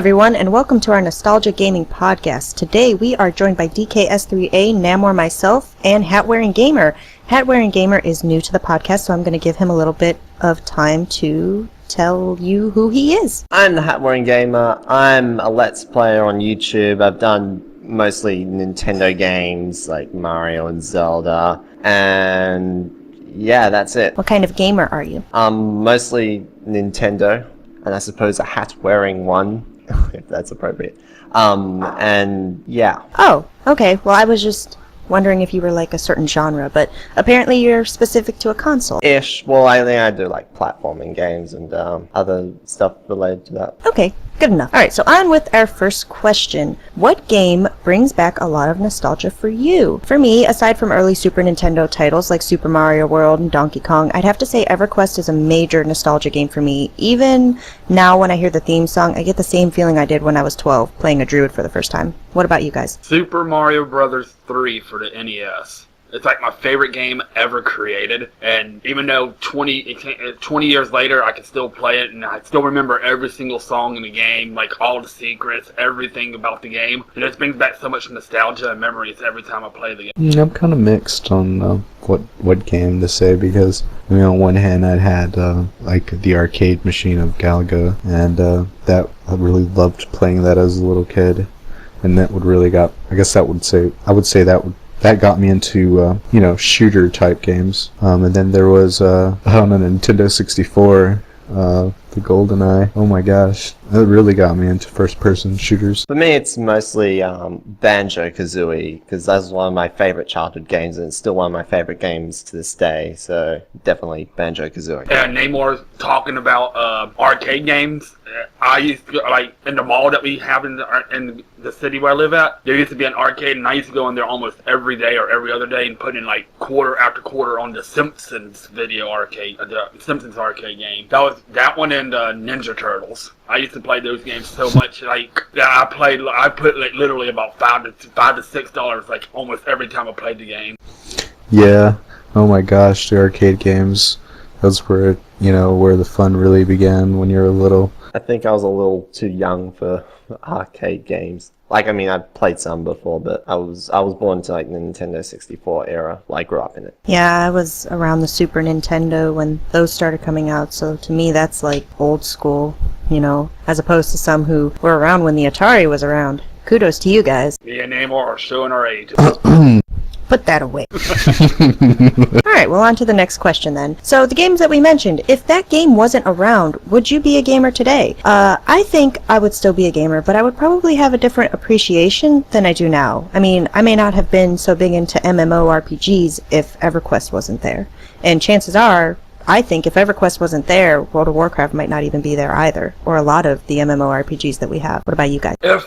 everyone, and welcome to our Nostalgia Gaming Podcast. Today we are joined by DKS3A, Namor, myself, and Hat-Wearing Gamer. Hat-Wearing Gamer is new to the podcast, so I'm going to give him a little bit of time to tell you who he is. I'm the Hat-Wearing Gamer. I'm a Let's Player on YouTube. I've done mostly Nintendo games like Mario and Zelda, and yeah, that's it. What kind of gamer are you? Mostly Nintendo, and I suppose a hat-wearing one, if that's appropriate. And yeah. Oh, okay. Well, I was just wondering if you were like a certain genre, but apparently you're specific to a console. Ish. Well, I think I do like platforming games and other stuff related to that. Okay, good enough. Alright, so on with our first question. What game brings back a lot of nostalgia for you? For me, aside from early Super Nintendo titles like Super Mario World and Donkey Kong, I'd have to say EverQuest is a major nostalgia game for me. Even now when I hear the theme song, I get the same feeling I did when I was 12, playing a druid for the first time. What about you guys? Super Mario Bros. 3 for the NES. It's like my favorite game ever created, and even though 20 years later I can still play it, and I still remember every single song in the game, like all the secrets, everything about the game. It just brings back so much nostalgia and memories every time I play the game. I'm kind of mixed on what game to say, because I mean, on one hand I had like the arcade machine of Galaga, and that I really loved playing that as a little kid, and that would really got, I would say that got me into, shooter type games. And then there was, on a Nintendo 64, the GoldenEye. Oh my gosh. That really got me into first-person shooters. For me, it's mostly Banjo-Kazooie, because that's one of my favorite childhood games, and it's still one of my favorite games to this day, so definitely Banjo-Kazooie. And Namor talking about arcade games. I used to, like, in the mall that we have in the city where I live at, there used to be an arcade, and I used to go in there almost every day or every other day and put in, like, quarter after quarter on the Simpsons video arcade, the Simpsons arcade game. That one and Ninja Turtles. I used to play those games so much, like, I put like literally about $5 to $6, like, almost every time I played the game. Yeah. Oh my gosh, the arcade games. That's where, where the fun really began when you were little. I think I was a little too young for arcade games. Like, I mean, I played some before, but I was born to, like, the Nintendo 64 era. Well, I grew up in it. Yeah, I was around the Super Nintendo when those started coming out, so to me that's like old school, as opposed to some who were around when the Atari was around. Kudos to you guys. Me and Namor are showing our age. Put that away. Alright, well, on to the next question then. So, the games that we mentioned, if that game wasn't around, would you be a gamer today? I think I would still be a gamer, but I would probably have a different appreciation than I do now. I mean, I may not have been so big into MMORPGs if EverQuest wasn't there. And chances are, I think if EverQuest wasn't there, World of Warcraft might not even be there either, or a lot of the MMORPGs that we have. What about you guys? If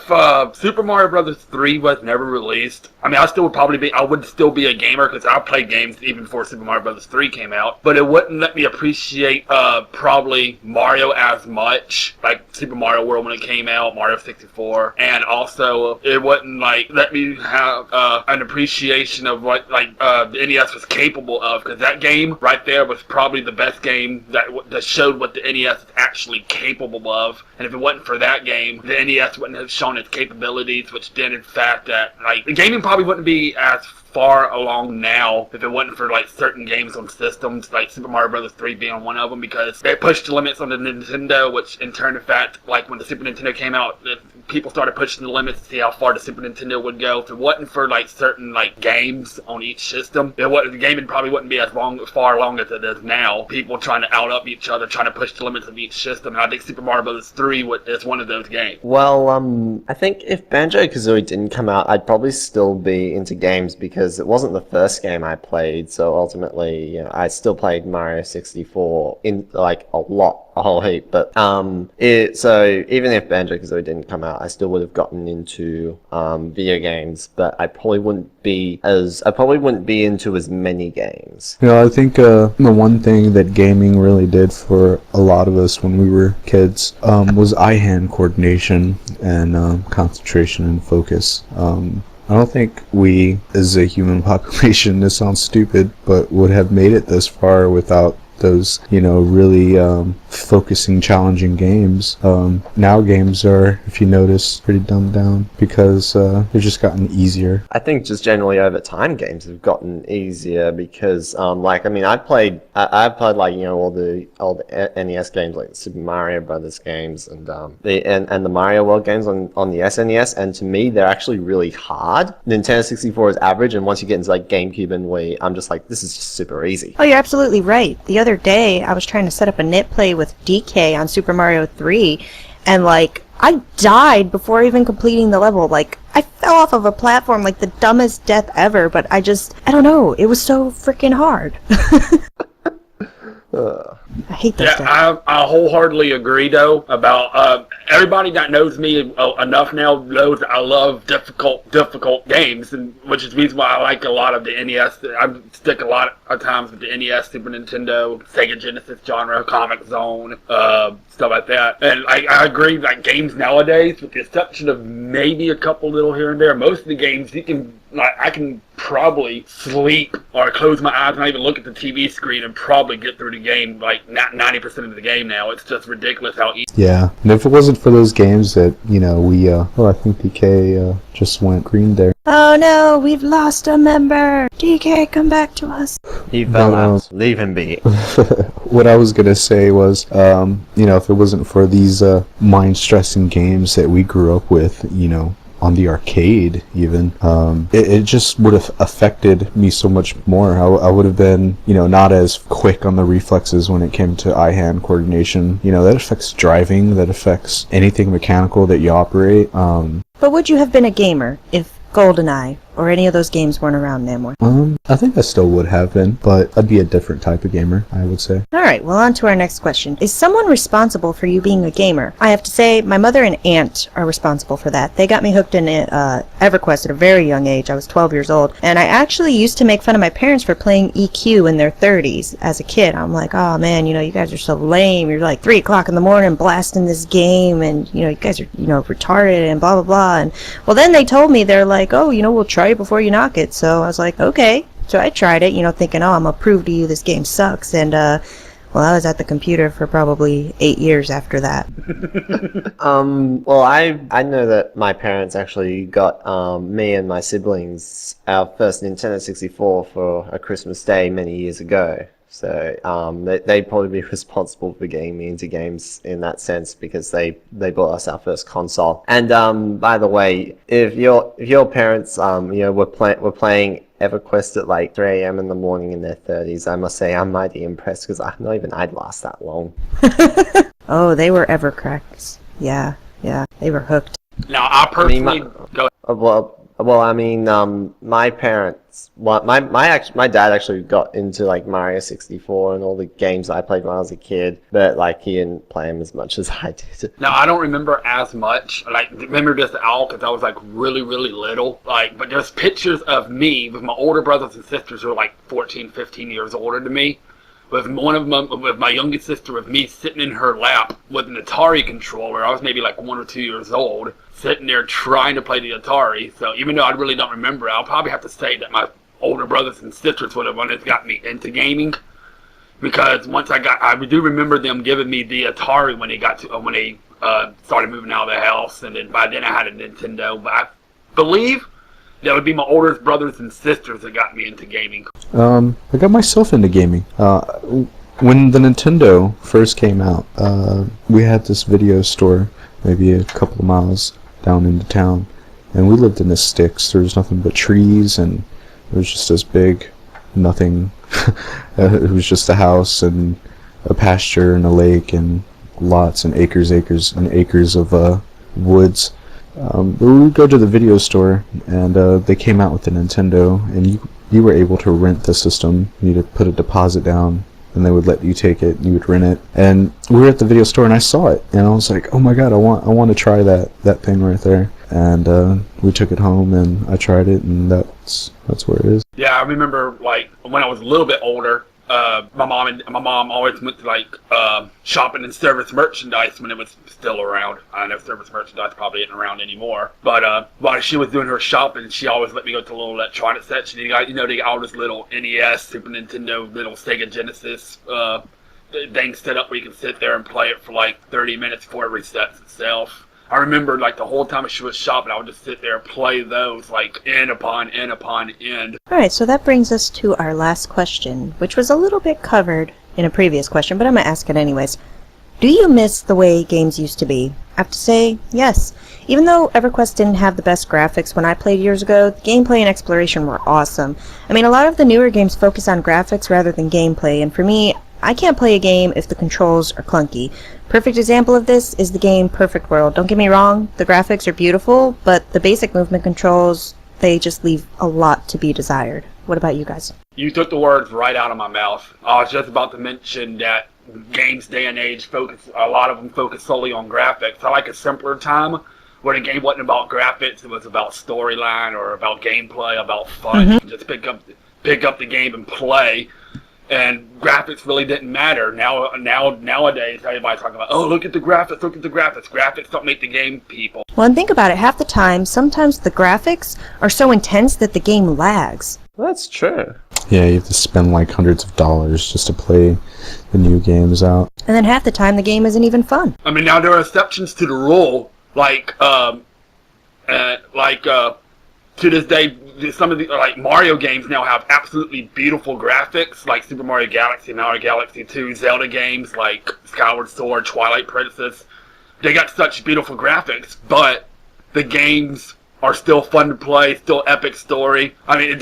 Super Mario Bros. 3 was never released, I mean, I would still be a gamer, because I played games even before Super Mario Bros. 3 came out, but it wouldn't let me appreciate probably Mario as much, like Super Mario World when it came out, Mario 64, and also it wouldn't let me have an appreciation of what the NES was capable of, because that game right there was probably the best game that showed what the NES is actually capable of. And if it wasn't for that game, the NES wouldn't have shown its capabilities, which did in fact that the gaming probably wouldn't be as far along now if it wasn't for certain games on systems like Super Mario Bros. 3 being one of them, because they pushed the limits on the Nintendo, which in turn, in fact, when the Super Nintendo came out, people started pushing the limits to see how far the Super Nintendo would go. If it wasn't for certain games on each system, the game probably wouldn't be as far along as it is now. People trying to out-up each other, trying to push the limits of each system, and I think Super Mario Bros. 3 is one of those games. Well, I think if Banjo-Kazooie didn't come out, I'd probably still be into games, because it wasn't the first game I played, so ultimately, I still played Mario 64 in a whole heap, but so even if Banjo-Kazooie didn't come out, I still would have gotten into video games, but I probably wouldn't be into as many games. I think the one thing that gaming really did for a lot of us when we were kids was eye-hand coordination and concentration and focus. I don't think we, as a human population, this sounds stupid, but would have made it this far without those, really focusing, challenging games. Now games are, if you notice, pretty dumbed down because they've just gotten easier. I think just generally over time, games have gotten easier because, like, I mean, I've played like, you know, all the old NES games, like the Super Mario Brothers games and the Mario World games on the SNES, and to me, they're actually really hard. Nintendo 64 is average, and once you get into like GameCube and Wii, I'm just like, this is just super easy. Oh, you're absolutely right. The other day, I was trying to set up a net play with DK on Super Mario 3, and like, I died before even completing the level. Like, I fell off of a platform like the dumbest death ever, but I don't know, it was so freaking hard. I hate those deaths. Yeah, I wholeheartedly agree, though, about everybody that knows me enough now knows that I love difficult games, and which is the reason why I like a lot of the NES. I stick a lot of times with the NES, Super Nintendo, Sega Genesis genre, Comic Zone, stuff like that. And I agree, like, games nowadays, with the exception of maybe a couple little here and there, most of the games you can, like, I can probably sleep or close my eyes and not even look at the TV screen and probably get through the game, like, not 90% of the game now. It's just ridiculous how easy. Yeah, and if it wasn't for those games that, you know, I think DK just went green there. Oh no, we've lost a member. DK, come back to us. He fell out. Leave him be. What I was gonna say was, you know, if it wasn't for these mind-stressing games that we grew up with, you know, on the arcade even, it just would have affected me so much more. I would have been, you know, not as quick on the reflexes when it came to eye-hand coordination. You know, that affects driving, that affects anything mechanical that you operate. But would you have been a gamer if GoldenEye or any of those games weren't around anymore? I think I still would have been, but I'd be a different type of gamer, I would say. Alright, well, on to our next question. Is someone responsible for you being a gamer? I have to say, my mother and aunt are responsible for that. They got me hooked in EverQuest at a very young age. I was 12 years old. And I actually used to make fun of my parents for playing EQ in their 30s as a kid. I'm like, oh man, you know, you guys are so lame. You're like 3 o'clock in the morning blasting this game, and, you know, you guys are, you know, retarded and blah, blah, blah. And, well, then they told me, they're like, oh, you know, we'll try it before you knock it. So I was like, okay. So I tried it, you know, thinking, oh, I'm gonna prove to you this game sucks. And, well, I was at the computer for probably 8 years after that. Well, I know that my parents actually got me and my siblings our first Nintendo 64 for a Christmas day many years ago. So they'd probably be responsible for getting me into games in that sense, because they bought us our first console. And by the way, if your parents you know were playing EverQuest at like 3 a.m. in the morning in their 30s, I must say I'm mighty impressed, because I'm not even I'd last that long. Oh, they were Evercracks. Yeah, they were hooked. Now, I personally go. Well, I mean, my parents, my dad actually got into like Mario 64 and all the games I played when I was a kid, but like he didn't play them as much as I did. Now, I don't remember as much. Like, remember just all because I was like really, really little. Like, but there's pictures of me with my older brothers and sisters who are like 14, 15 years older than me. With one of them, with my youngest sister, with me sitting in her lap with an Atari controller. I was maybe like 1 or 2 years old, sitting there trying to play the Atari. So even though I really don't remember, I'll probably have to say that my older brothers and sisters were the one that got me into gaming. Because once I do remember them giving me the Atari when they started moving out of the house, and then by then I had a Nintendo. But I believe that would be my older brothers and sisters that got me into gaming. I got myself into gaming. When the Nintendo first came out, we had this video store maybe a couple of miles down into town, and we lived in the sticks. There was nothing but trees, and it was just as big, nothing. It was just a house and a pasture and a lake and lots and acres and acres of woods. We would go to the video store, and they came out with the Nintendo, and you were able to rent the system. You had to put a deposit down, and they would let you take it, and you would rent it. And we were at the video store, and I saw it, and I was like, oh my god, I want to try that thing right there. And we took it home, and I tried it, and that's where it is. Yeah, I remember like when I was a little bit older. My mom always went to like shopping and service merchandise when it was still around. I know service merchandise probably isn't around anymore. But while she was doing her shopping, she always let me go to the little electronic section. They got all this little NES, Super Nintendo, little Sega Genesis things set up where you can sit there and play it for like 30 minutes before it resets itself. I remember like the whole time she was shopping, I would just sit there and play those like end upon end upon end. Alright, so that brings us to our last question, which was a little bit covered in a previous question, but I'm going to ask it anyways. Do you miss the way games used to be? I have to say, yes. Even though EverQuest didn't have the best graphics when I played years ago, the gameplay and exploration were awesome. I mean, a lot of the newer games focus on graphics rather than gameplay, and for me, I can't play a game if the controls are clunky. Perfect example of this is the game Perfect World. Don't get me wrong, the graphics are beautiful, but the basic movement controls, they just leave a lot to be desired. What about you guys? You took the words right out of my mouth. I was just about to mention that games day and age a lot of them focus solely on graphics. I like a simpler time where the game wasn't about graphics, it was about storyline or about gameplay, about fun. Just pick up the game and play. And graphics really didn't matter. Nowadays, everybody's talking about, oh, look at the graphics, look at the graphics. Graphics don't make the game, people. Well, and think about it, half the time, sometimes the graphics are so intense that the game lags. Well, that's true. Yeah, you have to spend like hundreds of dollars just to play the new games out. And then half the time the game isn't even fun. I mean, now there are exceptions to the rule, to this day, some of the like Mario games now have absolutely beautiful graphics, like Super Mario Galaxy, Mario Galaxy 2, Zelda games like Skyward Sword, Twilight Princess. They got such beautiful graphics, but the games are still fun to play, still epic story. I mean, if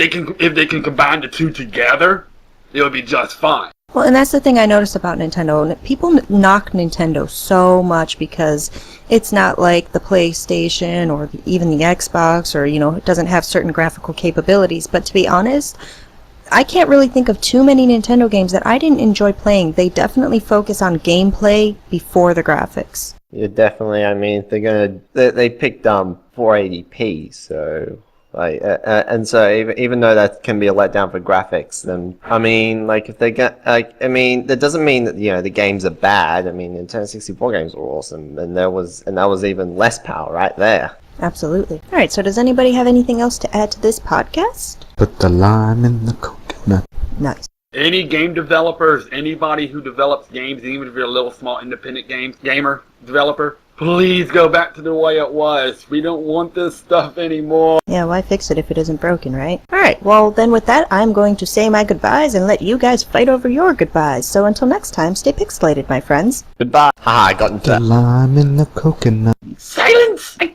they can combine the two together, it would be just fine. Well, and that's the thing I noticed about Nintendo. People knock Nintendo so much because it's not like the PlayStation or even the Xbox, or, it doesn't have certain graphical capabilities. But to be honest, I can't really think of too many Nintendo games that I didn't enjoy playing. They definitely focus on gameplay before the graphics. Yeah, definitely. I mean, they picked 480p, so and so even though that can be a letdown for graphics, then I mean, like if they get, that doesn't mean that the games are bad. I mean, Nintendo 64 games were awesome, and that was even less power right there. Absolutely. All right. So does anybody have anything else to add to this podcast? Put the lime in the coconut. Nice. Any game developers, anybody who develops games, even if you're a little small independent gamer developer, please go back to the way it was. We don't want this stuff anymore. Yeah, why fix it if it isn't broken, right? Alright, well then with that, I'm going to say my goodbyes and let you guys fight over your goodbyes. So until next time, stay pixelated, my friends. Goodbye. Haha, I got into The lime in the coconut. Silence! I